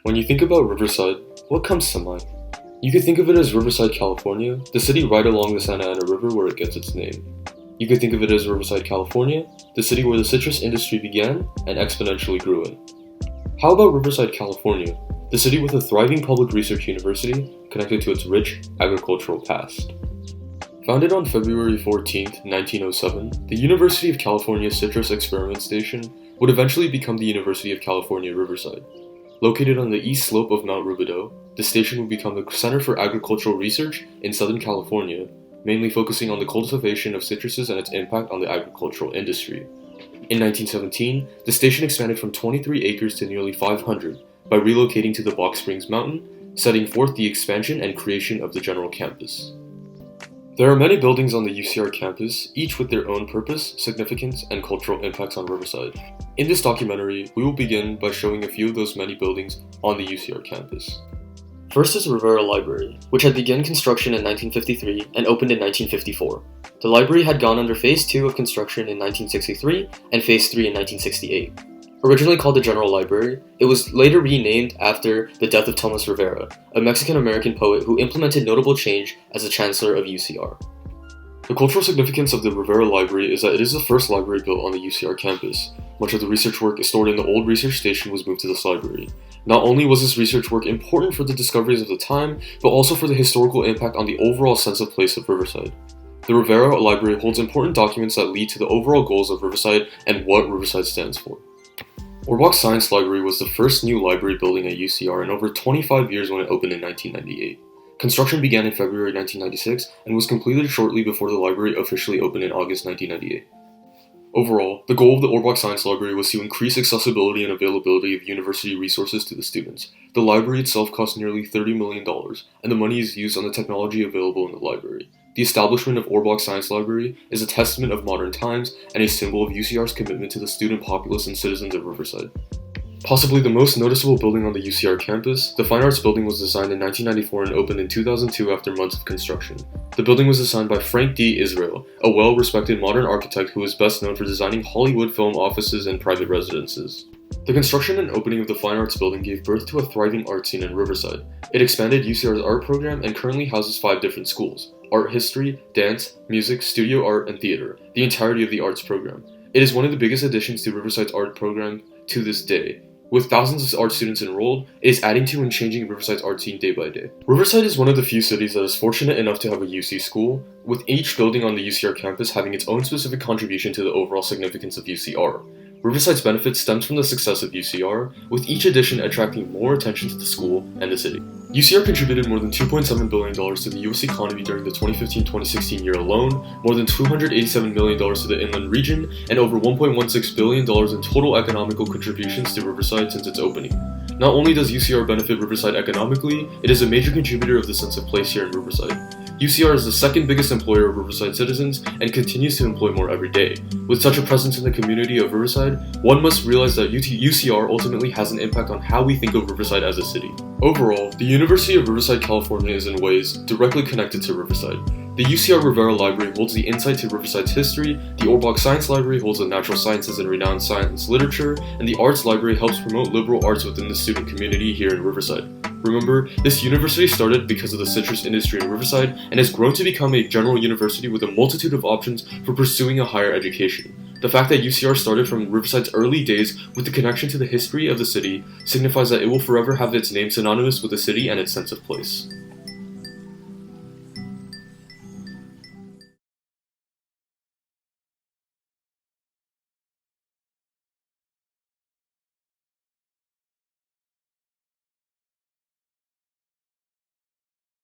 When you think about Riverside, what comes to mind? You could think of it as Riverside, California, the city right along the Santa Ana River where it gets its name. You could think of it as Riverside, California, the city where the citrus industry began and exponentially grew in. How about Riverside, California, the city with a thriving public research university connected to its rich agricultural past? Founded on February 14, 1907, the University of California Citrus Experiment Station would eventually become the University of California, Riverside. Located on the east slope of Mount Rubidoux, the station would become the Center for Agricultural Research in Southern California, mainly focusing on the cultivation of citruses and its impact on the agricultural industry. In 1917, the station expanded from 23 acres to nearly 500 by relocating to the Box Springs Mountain, setting forth the expansion and creation of the general campus. There are many buildings on the UCR campus, each with their own purpose, significance, and cultural impacts on Riverside. In this documentary, we will begin by showing a few of those many buildings on the UCR campus. First is Rivera Library, which had begun construction in 1953 and opened in 1954. The library had gone under Phase 2 of construction in 1963 and Phase 3 in 1968. Originally called the General Library, it was later renamed after the death of Thomas Rivera, a Mexican-American poet who implemented notable change as the Chancellor of UCR. The cultural significance of the Rivera Library is that it is the first library built on the UCR campus. Much of the research work stored in the old research station was moved to this library. Not only was this research work important for the discoveries of the time, but also for the historical impact on the overall sense of place of Riverside. The Rivera Library holds important documents that lead to the overall goals of Riverside and what Riverside stands for. Orbach Science Library was the first new library building at UCR in over 25 years when it opened in 1998. Construction began in February 1996 and was completed shortly before the library officially opened in August 1998. Overall, the goal of the Orbach Science Library was to increase accessibility and availability of university resources to the students. The library itself cost nearly $30 million, and the money is used on the technology available in the library. The establishment of Orbach Science Library is a testament of modern times and a symbol of UCR's commitment to the student populace and citizens of Riverside. Possibly the most noticeable building on the UCR campus, the Fine Arts Building was designed in 1994 and opened in 2002 after months of construction. The building was designed by Frank D. Israel, a well-respected modern architect who is best known for designing Hollywood film offices and private residences. The construction and opening of the Fine Arts Building gave birth to a thriving art scene in Riverside. It expanded UCR's art program and currently houses 5 different schools: art history, dance, music, studio art, and theater, the entirety of the arts program. It is one of the biggest additions to Riverside's art program to this day. With thousands of art students enrolled, it is adding to and changing Riverside's art scene day by day. Riverside is one of the few cities that is fortunate enough to have a UC school, with each building on the UCR campus having its own specific contribution to the overall significance of UCR. Riverside's benefit stems from the success of UCR, with each addition attracting more attention to the school and the city. UCR contributed more than $2.7 billion to the U.S. economy during the 2015-2016 year alone, more than $287 million to the inland region, and over $1.16 billion in total economical contributions to Riverside since its opening. Not only does UCR benefit Riverside economically, it is a major contributor of the sense of place here in Riverside. UCR is the second biggest employer of Riverside citizens and continues to employ more every day. With such a presence in the community of Riverside, one must realize that UCR ultimately has an impact on how we think of Riverside as a city. Overall, the University of Riverside, California is in ways directly connected to Riverside. The UCR Rivera Library holds the insight to Riverside's history, the Orbach Science Library holds the natural sciences and renowned science literature, and the Arts Library helps promote liberal arts within the student community here in Riverside. Remember, this university started because of the citrus industry in Riverside and has grown to become a general university with a multitude of options for pursuing a higher education. The fact that UCR started from Riverside's early days with the connection to the history of the city signifies that it will forever have its name synonymous with the city and its sense of place.